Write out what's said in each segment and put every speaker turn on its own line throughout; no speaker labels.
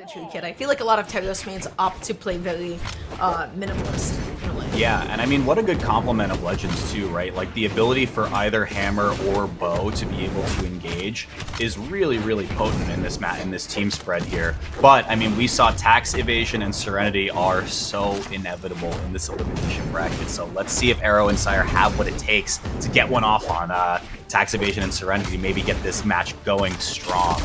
true kid. I feel like a lot of Teros mains opt to play very minimalist in a way.
Yeah, and I mean, what a good complement of Legends too, right? Like the ability for either hammer or bow to be able to engage is really, really potent in this team spread here. But I mean, we saw tax evasion and Serenity are so inevitable in this elimination bracket. So let's see if Arrow and Sire have what it takes to get one off on tax evasion and Serenity, maybe get this match going strong.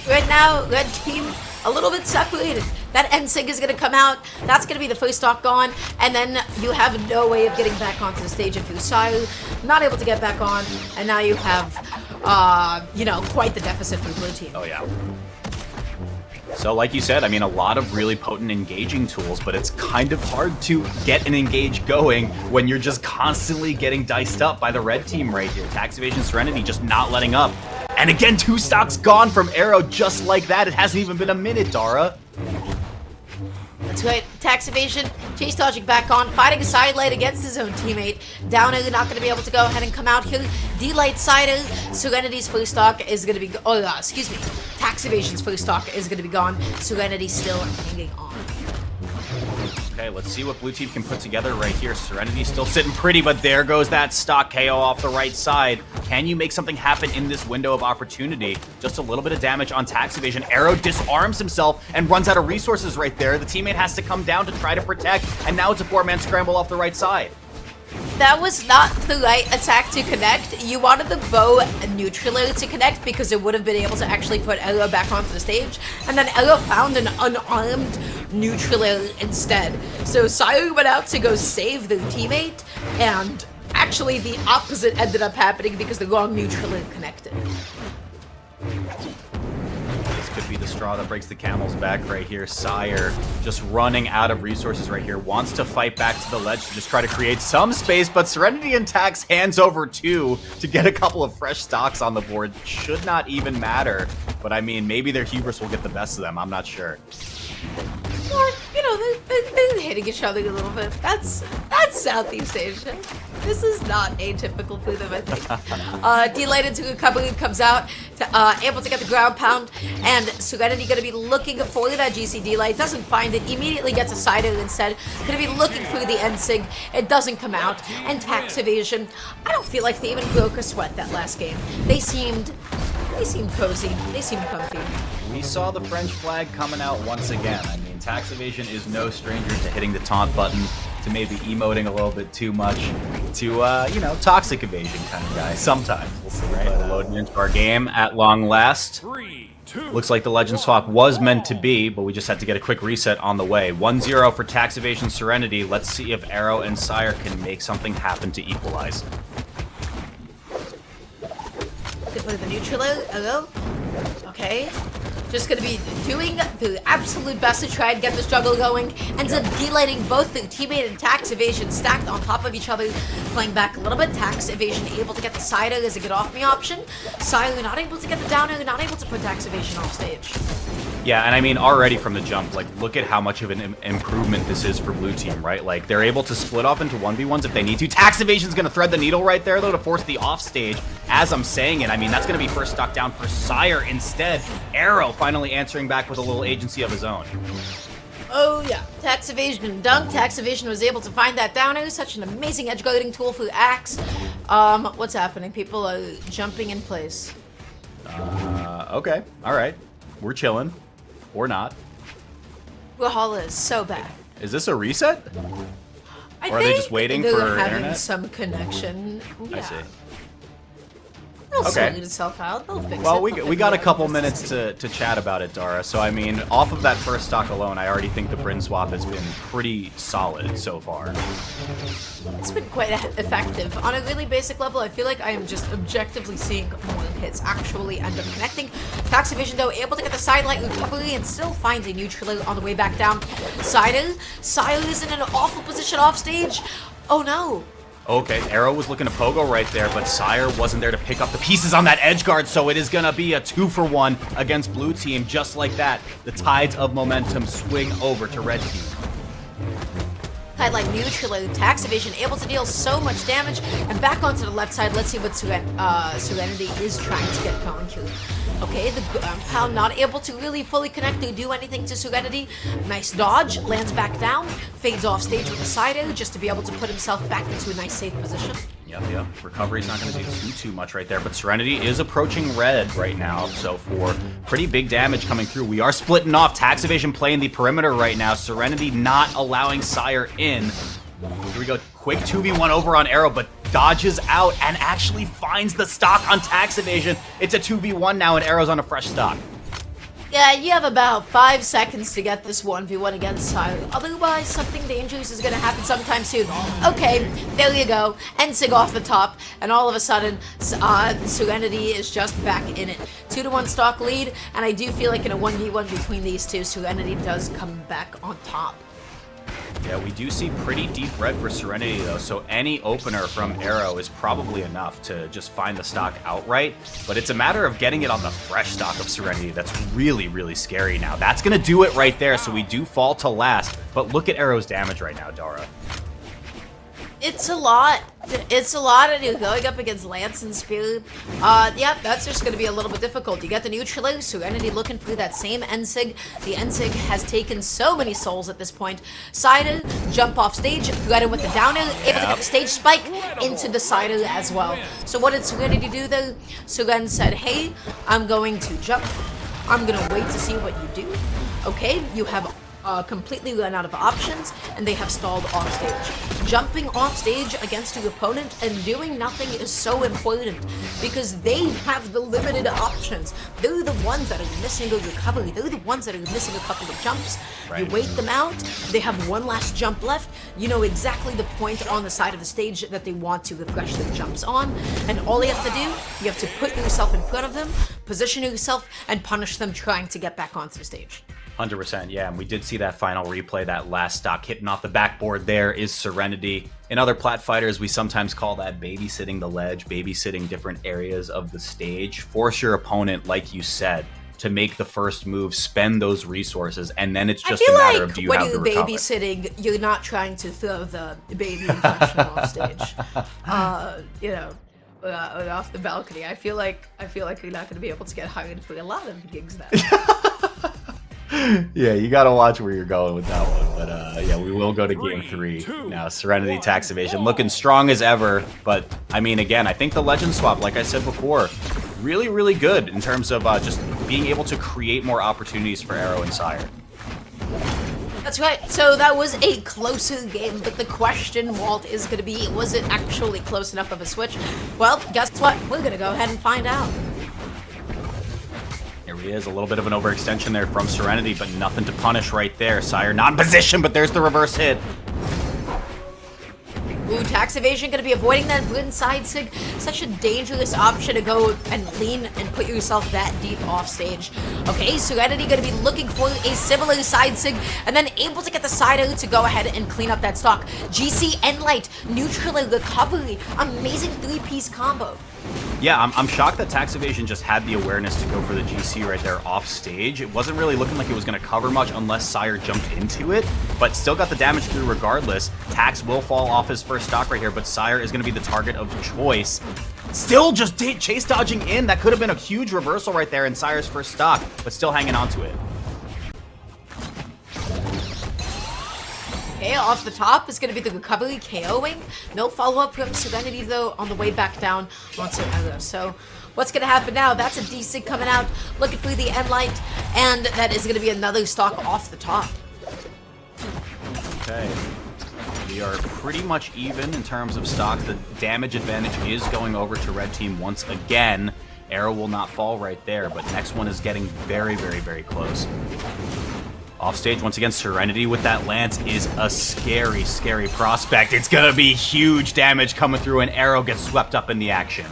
Right now, red team a little bit separated. That NSYNC is going to come out. That's going to be the first stock gone. And then you have no way of getting back onto the stage if you're Sire, not able to get back on. And now you have, you know, quite the deficit for the blue team.
Oh, yeah. So like you said, I mean, a lot of really potent engaging tools, but it's kind of hard to get an engage going when you're just constantly getting diced up by the red team right here. Tax evasion, Serenity just not letting up. And again, 2 stocks gone from Arrow just like that. It hasn't even been a minute, Dara.
That's right. Tax evasion, chase dodging back on, fighting a side light against his own teammate. Downer not going to be able to go ahead and come out here. D-light sider, Serenity's first stock is going to be, excuse me. Tax evasion's first stock is going to be gone. Serenity still hanging on.
Okay, let's see what blue team can put together right here. Serenity's still sitting pretty, but there goes that stock KO off the right side. Can you make something happen in this window of opportunity? Just a little bit of damage on tax evasion. Arrow disarms himself and runs out of resources right there. The teammate has to come down to try to protect, and now it's a 4-man scramble off the right side.
That was not the right attack to connect. You wanted the bow neutraler to connect because it would have been able to actually put Elo back onto the stage. And then Elo found an unarmed neutraler instead. So Sire went out to go save the teammate, and actually the opposite ended up happening because the wrong neutraler connected.
This could be the straw that breaks the camel's back right here. Sire just running out of resources right here. Wants to fight back to the ledge to just try to create some space, but Serenity and Tax hands over 2 to get a couple of fresh stocks on the board. Should not even matter. But I mean, maybe their hubris will get the best of them. I'm not sure.
Or, you know, they're hitting each other a little bit. That's Southeast Asia. This is not atypical for them, I think. D-light into recovery, comes out, able to get the ground pound, and Serenity gonna be looking for that GCD light, doesn't find it, immediately gets a sider instead, gonna be looking for the NSYNC, it doesn't come out, and tax evasion. I don't feel like they even broke a sweat that last game. They seemed cozy, they seemed comfy.
We saw the French flag coming out once again. I mean, tax evasion is no stranger to hitting the taunt button, to maybe emoting a little bit too much, to, you know, toxic evasion kind of guy. Sometimes. We'll see, right? Loading into our game at long last.
3, 2,
Looks like the Legend swap was meant to be, but we just had to get a quick reset on the way. 1-0 for tax evasion Serenity. Let's see if Arrow and Sire can make something happen to equalize.
They put the neutraler, hello? Okay. Just gonna be doing the absolute best to try and get this juggle going. Ends up delighting both the teammate and tax evasion stacked on top of each other. Playing back a little bit. Tax evasion able to get the sider as a get off me option. Sire not able to get the downer, not able to put tax evasion off stage.
Yeah, and I mean, already from the jump, like, look at how much of an improvement this is for blue team, right? Like, they're able to split off into 1v1s if they need to. Tax evasion's gonna thread the needle right there, though, to force the off stage. As I'm saying it, I mean, that's gonna be first stock down for Sire instead. Arrow finally answering back with a little agency of his own.
Oh yeah, tax evasion dunk. Tax evasion was able to find that downer. Such an amazing edge guarding tool for Axe. What's happening? People are jumping in place.
Okay, all right. We're chilling. Or not.
Brawlhalla is so bad.
Is this a reset?
I
Or are they just waiting
they're
for
having
internet?
some connection. Yeah.
I see.
They'll
Okay.
sort itself out. They'll fix
Well,
it.
we
They'll
got a
figure
couple
out
minutes to chat about it, Dara. So, I mean, off of that first stock alone, I already think the Bryn swap has been pretty solid so far.
It's been quite effective. On a really basic level, I feel like I am just objectively seeing more hits actually end up connecting. Tax evasion, though, able to get the sidelight recovery and still finds a neutraler on the way back down. Sire is in an awful position off stage. Oh no.
Okay, Arrow was looking to pogo right there, but Sire wasn't there to pick up the pieces on that edge guard, so it is gonna be a 2-for-1 against blue team. Just like that, the tides of momentum swing over to red team.
Highlight neutraler, tax evasion, able to deal so much damage, and back onto the left side. Let's see what Serenity is trying to get going to. Okay, the Pound not able to really fully connect to do anything to Serenity. Nice dodge, lands back down, fades off stage with the side A just to be able to put himself back into a nice safe position.
Yep. Recovery's not going to do too much right there, but Serenity is approaching red right now, so for pretty big damage coming through. We are splitting off. Taxiivation playing the perimeter right now. Serenity not allowing Sire in. Here we go. Quick 2v1 over on Arrow, but dodges out and actually finds the stock on Taxiivation. It's a 2v1 now, and Arrow's on a fresh stock.
Yeah, you have about 5 seconds to get this 1v1 against Sire. Otherwise, something dangerous is going to happen sometime soon. Okay, there you go. Ensig off the top, and all of a sudden, Serenity is just back in it. 2-1 stock lead, and I do feel like in a 1v1 between these two, Serenity does come back on top.
Yeah, we do see pretty deep red for Serenity, though, so any opener from Arrow is probably enough to just find the stock outright, but it's a matter of getting it on the fresh stock of Serenity that's really, really scary now. That's going to do it right there, so we do fall to last, but look at Arrow's damage right now, Dara.
It's a lot. It's a lot, and you're going up against Lance and Spirit. Yeah, that's just going to be a little bit difficult. You get the neutral, Serenity looking through that same Ensig. The Ensig has taken so many souls at this point. Sire, jump off stage, threaded with the downer, able to get the stage spike into the Sire as well. So what did Serenity do though? Seren said, hey, I'm going to jump. I'm going to wait to see what you do. Okay, you have completely run out of options, and they have stalled off stage. Jumping off stage against your opponent and doing nothing is so important because they have the limited options. They're the ones that are missing a recovery. They're the ones that are missing a couple of jumps.
Right.
You wait them out. They have one last jump left. You know exactly the point on the side of the stage that they want to refresh their jumps on, and all you have to do, you have to put yourself in front of them, position yourself, and punish them trying to get back onto the stage.
100%, yeah, and we did see that final replay, that last stock hitting off the backboard there is Serenity. In other plat fighters, we sometimes call that babysitting the ledge, babysitting different areas of the stage. Force your opponent, like you said, to make the first move, spend those resources, and then it's just a matter of do you have the recovery.
When you're babysitting, you're not trying to throw the baby infection off stage. You know, off the balcony. I feel like you're not going to be able to get hired for a lot of gigs then.
Yeah, you gotta watch where you're going with that one. But yeah, we will go to game 3 now. Serenity Taxiivation looking strong as ever. But I mean, again, I think the legend swap, like I said before, really, really good in terms of just being able to create more opportunities for Arrow and Sire.
That's right. So that was a closer game, but the question, Walt, is going to be, was it actually close enough of a switch? Well, guess what? We're going to go ahead and find out.
Here he is, a little bit of an overextension there from Serenity, but nothing to punish right there. Sire not in position, but there's the reverse hit.
Ooh, Taxiivation going to be avoiding that wooden side sig. Such a dangerous option to go and lean and put yourself that deep off stage. Okay, Serenity going to be looking for a similar side sig and then able to get the side out to go ahead and clean up that stock. GC and Light, neutral and recovery. Amazing 3-piece combo.
Yeah, I'm shocked that Taxiivation just had the awareness to go for the GC right there off stage. It wasn't really looking like it was going to cover much unless Sire jumped into it, but still got the damage through regardless. Tax will fall off his first stock right here, but Sire is going to be the target of choice. Still just chase dodging in. That could have been a huge reversal right there in Sire's first stock, but still hanging on to it.
Okay, off the top is going to be the recovery KOing. No follow-up from Serenity, though, on the way back down onto Arrow. So what's going to happen now? That's a D-Sig coming out, looking through the end light, and that is going to be another stock off the top.
Okay. We are pretty much even in terms of stocks. The damage advantage is going over to Red Team once again. Arrow will not fall right there, but next one is getting very, very, very close. Offstage, once again, Serenity with that lance is a scary, scary prospect. It's gonna be huge damage coming through, and Arrow gets swept up in the action.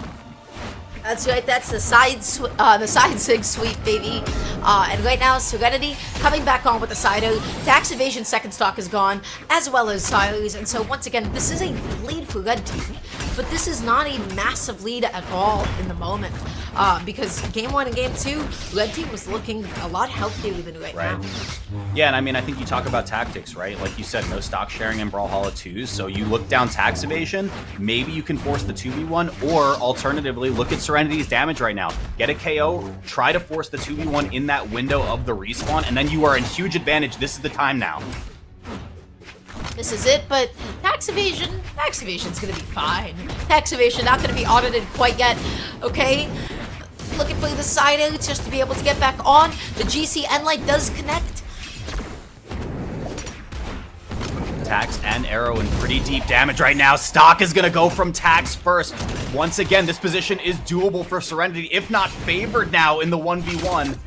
That's right, that's the side sig sweep, baby. And right now, Serenity coming back on with the side out. Taxiivation second stock is gone, as well as Sire's. And so once again, this is a lead for Red Team. but this is not a massive lead at all in the moment. Because game 1 and game 2, red team was looking a lot healthier than right now.
Yeah, and I mean, I think you talk about tactics, right? Like you said, no stock sharing in Brawlhalla 2, so you look down tax evasion, maybe you can force the 2v1, or alternatively, look at Serenity's damage right now. Get a KO, try to force the 2v1 in that window of the respawn, and then you are in huge advantage. This is the time now.
This is it, but tax evasion's gonna be fine. Tax evasion not gonna be audited quite yet, okay? Looking for the Sire just to be able to get back on. The GC Enlight does connect.
Tax and Arrow in pretty deep damage right now. Stock is gonna go from Tax first. Once again, this position is doable for Serenity, if not favored now in the 1v1.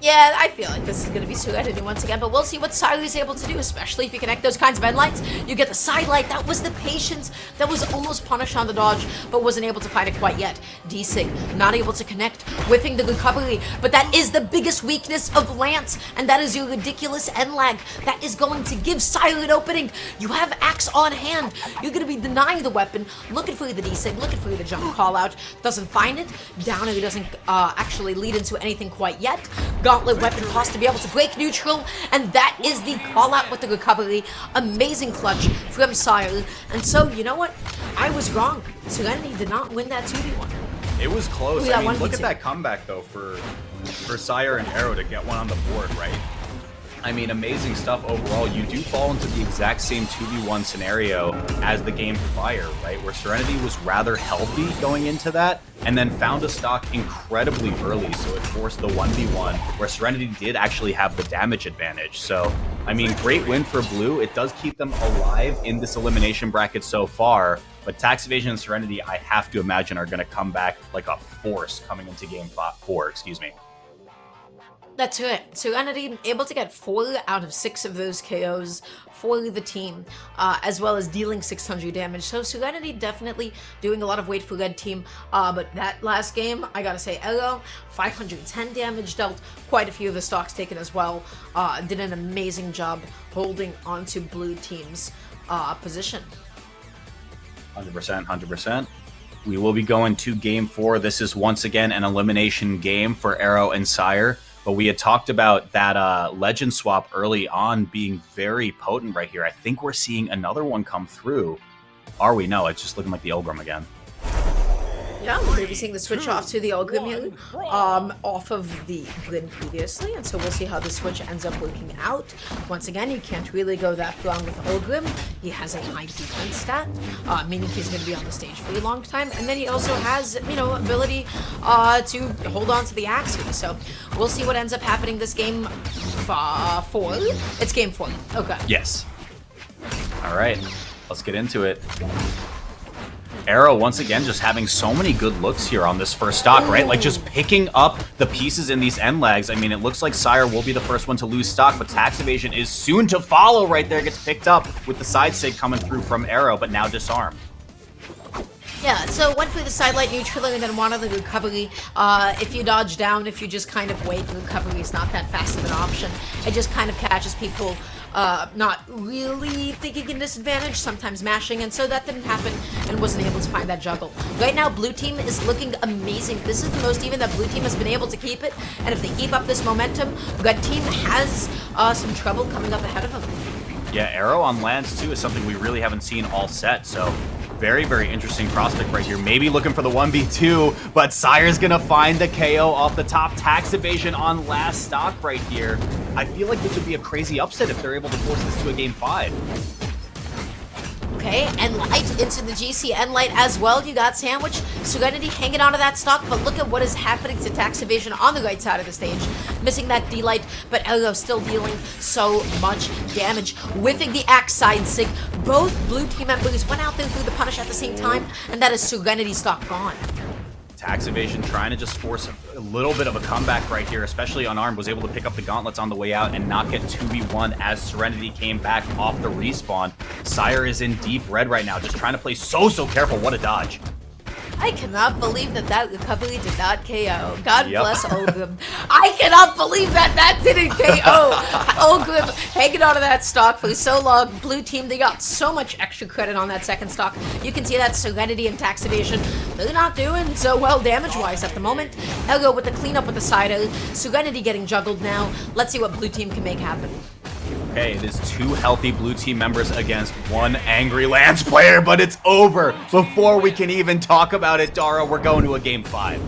Yeah, I feel like this is going to be Serenity once again, but we'll see what Sire is able to do, especially if you connect those kinds of endlights. You get the side light. That was the patience that was almost punished on the dodge, but wasn't able to find it quite yet. D-Sig not able to connect, whipping the recovery, but that is the biggest weakness of Lance, and that is your ridiculous end lag. That is going to give Sire an opening. You have Axe on hand. You're going to be denying the weapon, looking for the D-Sig, looking for the jump call out. Doesn't find it. Downer doesn't actually lead into anything quite yet. Gauntlet weapon cost to be able to break neutral, and that is the call out with the recovery. Amazing clutch from Sire. And so, you know what? I was wrong. Serenity did not win that 2v1.
It was close.
Yeah,
I mean, look at that comeback though for Sire and Arrow to get one on the board, right? I mean, amazing stuff overall. You do fall into the exact same 2v1 scenario as the game prior, right? Where Serenity was rather healthy going into that, and then found a stock incredibly early, so it forced the 1v1, where Serenity did actually have the damage advantage. So, I mean, great win for Blue. It does keep them alive in this elimination bracket so far, but Tax Evasion and Serenity, I have to imagine, are going to come back like a force coming into game 4, excuse me.
That's it. Serenity able to get 4 out of 6 of those KOs for the team, as well as dealing 600 damage. So Serenity definitely doing a lot of weight for red team. But that last game, I gotta say, Elo, 510 damage dealt, quite a few of the stocks taken as well. Did an amazing job holding onto blue team's position.
100%, 100%. We will be going to game 4. This is once again an elimination game for Arrow and Sire. But we had talked about that legend swap early on being very potent right here. I think we're seeing another one come through. Are we? No, it's just looking like the Ilgrim again.
Yeah, we're going to be seeing the switch off to the Ilgrim here, off of the Glyn previously, and so we'll see how the switch ends up working out. Once again, you can't really go that wrong with Ilgrim. He has a high defense stat, meaning he's going to be on the stage for a long time, and then he also has, you know, ability to hold on to the axe here. So we'll see what ends up happening this game 4. It's game 4. Okay.
Yes. All right, let's get into it. Arrow, once again, just having so many good looks here on this first stock, right? Like, just picking up the pieces in these end lags. I mean, it looks like Sire will be the first one to lose stock, but Tax Evasion is soon to follow right there. Gets picked up with the side sig coming through from Arrow, but now disarmed.
Yeah, so went for the sidelight neutral and then wanted the recovery. If you dodge down, if you just kind of wait, the recovery is not that fast of an option. It just kind of catches people not really thinking in disadvantage, sometimes mashing, and so that didn't happen and wasn't able to find that juggle. Right now, blue team is looking amazing. This is the most even that blue team has been able to keep it, and if they keep up this momentum, red team has some trouble coming up ahead of them.
Yeah, Arrow on Lance, too, is something we really haven't seen all set, so very, very interesting prospect right here. Maybe looking for the 1v2, but Sire's gonna find the KO off the top. Tax Evasion on last stock right here. I feel like this would be a crazy upset if they're able to force this to a game 5.
Okay, and light into the GC and light as well. You got Sandwich, Serenity hanging onto that stock, but look at what is happening to Tax Evasion on the right side of the stage. Missing that D-Light, but Elgo still dealing so much damage. Whiffing the axe side sig. Both blue team members went out there through the punish at the same time, and that is Serenity stock gone.
Tax Evasion trying to just force a little bit of a comeback right here, especially unarmed, was able to pick up the gauntlets on the way out and not get 2v1 as Serenity came back off the respawn. Sire is in deep red right now, just trying to play so careful. What a dodge.
I cannot believe that recovery did not KO. God bless Olgrim. I cannot believe that didn't KO. Olgrim hanging on to that stock for so long. Blue team, they got so much extra credit on that second stock. You can see that Serenity and taxiivation, they're not doing so well damage-wise at the moment. Elgo with the cleanup with the Sire. Serenity getting juggled now. Let's see what blue team can make happen.
Okay, it is 2 healthy blue team members against 1 angry Lance player, but it's over. Before we can even talk about it, Dara, we're going to a game 5.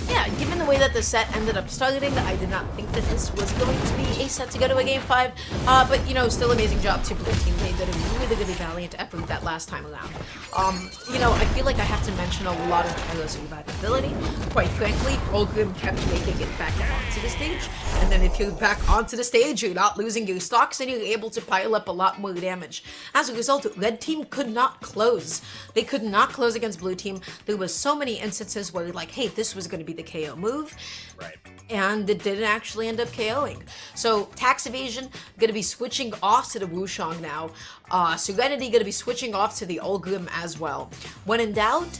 Yeah, given the way that the set ended up starting, I did not think that this was going to be a set to go to a game 5. But, you know, still amazing job to blue team. They did a really valiant effort that last time around. You know, I feel like I have to mention a lot of Ero's revivability. Quite frankly, Olgrim kept making it back onto the stage. And then if you're back onto the stage, you're not losing your stocks and you're able to pile up a lot more damage. As a result, red team could not close. They could not close against blue team. There was so many instances where like, hey, this was going to be the KO move.
Right.
And it didn't actually end up KOing. So taxiivation going to be switching off to the Wushang now. Serenity going to be switching off to the Olgrim as well. When in doubt,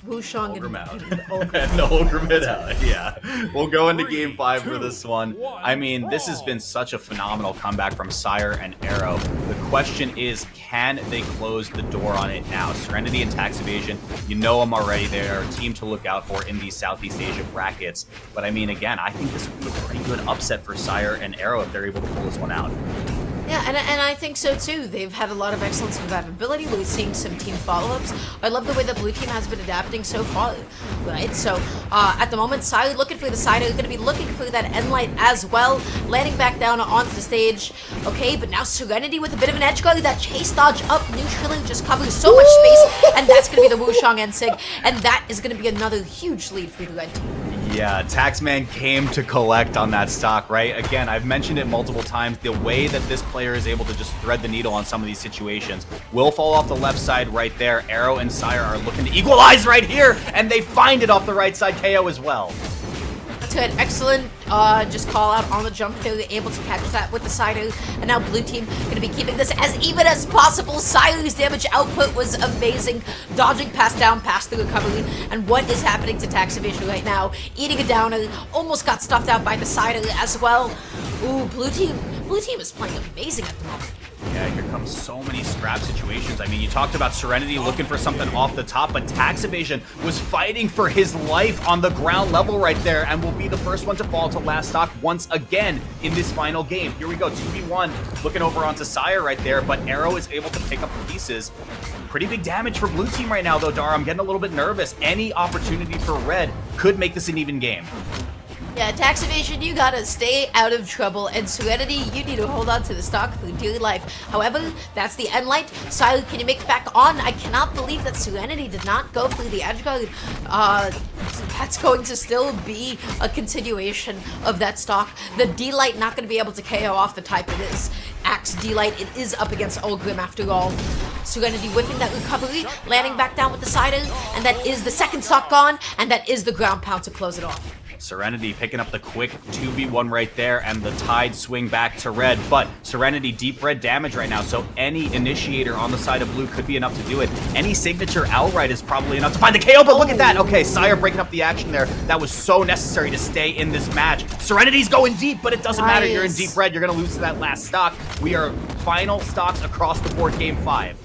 Wushang
and
Olgrim
it out. Yeah, we'll go into game 5 for this one. I mean, this has been such a phenomenal comeback from Sire and Arrow. The question is, can they close the door on it now? Serenity and taxiivation, you know them already. They're a team to look out for in these Southeast Asia brackets. But I mean, again, I think this would be a pretty good upset for Sire and Arrow if they're able to pull this one out.
Yeah, and I think so too. They've had a lot of excellent survivability. We're seeing some team follow-ups. I love the way that blue team has been adapting so far, right? So, at the moment, Sire looking for the side. They're going to be looking for that end light as well. Landing back down onto the stage. Okay, but now Serenity with a bit of an edge guard. That chase dodge up, neutraling just covers so much space. And that's going to be the Wushang and Sig. And that is going to be another huge lead for the red team.
Yeah, Taxman came to collect on that stock, right? Again, I've mentioned it multiple times. The way that this player is able to just thread the needle on some of these situations will fall off the left side right there. Arrow and Sire are looking to equalize right here, and they find it off the right side KO as well.
That's good. Excellent just call out on the jump. They were able to catch that with the Sire. And now blue team going to be keeping this as even as possible. Sire's damage output was amazing. Dodging down past the recovery. And what is happening to taxiivation right now? Eating a downer. Almost got stuffed out by the Sire as well. Ooh, blue team is playing amazing at the moment.
Yeah, here comes so many scrap situations. I mean, you talked about Serenity looking for something off the top, but taxiivation was fighting for his life on the ground level right there and will be the first one to fall to last stock once again in this final game. Here we go, 2v1, looking over onto Sire right there, but Arrow is able to pick up the pieces. Pretty big damage for blue team right now, though, Dara. I'm getting a little bit nervous. Any opportunity for red could make this an even game.
Yeah, taxiivation, you gotta stay out of trouble, and Serenity, you need to hold on to the stock for dear life. However, that's the end light. Sire, can you make it back on? I cannot believe that Serenity did not go for the edge guard. That's going to still be a continuation of that stock. The D-Light not going to be able to KO off the type it is. Axe D-Light, it is up against Olgrim after all. Serenity whipping that recovery, landing back down with the Sire, and that is the second stock gone, and that is the ground pound to close it off.
Serenity picking up the quick 2v1 right there, and the tide swing back to red, but Serenity deep red damage right now, so any initiator on the side of blue could be enough to do it. Any signature outright is probably enough to find the KO, but look at that! Okay, Sire breaking up the action there. That was so necessary to stay in this match. Serenity's going deep, but it doesn't matter. You're in deep red. You're going to lose to that last stock. We are final stocks across the board, game 5.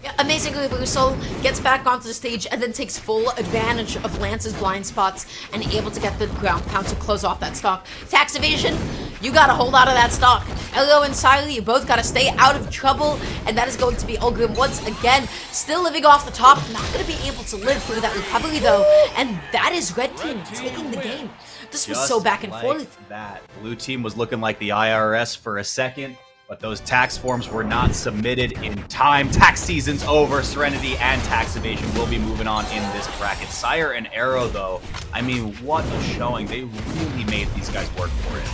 Yeah, amazing reversal, gets back onto the stage, and then takes full advantage of Lance's blind spots and able to get the ground pound to close off that stock. taxiivation, you gotta hold out of that stock. Elo and Sire, you both gotta stay out of trouble, and that is going to be Olgrim once again, still living off the top, not gonna be able to live through that recovery though, and that is red team taking the game. This was so back and forth.
That blue team was looking like the IRS for a second, but those tax forms were not submitted in time. Tax season's over. Serenity and taxiivation will be moving on in this bracket. Sire and Arrow, though, I mean, what a showing. They really made these guys work for it.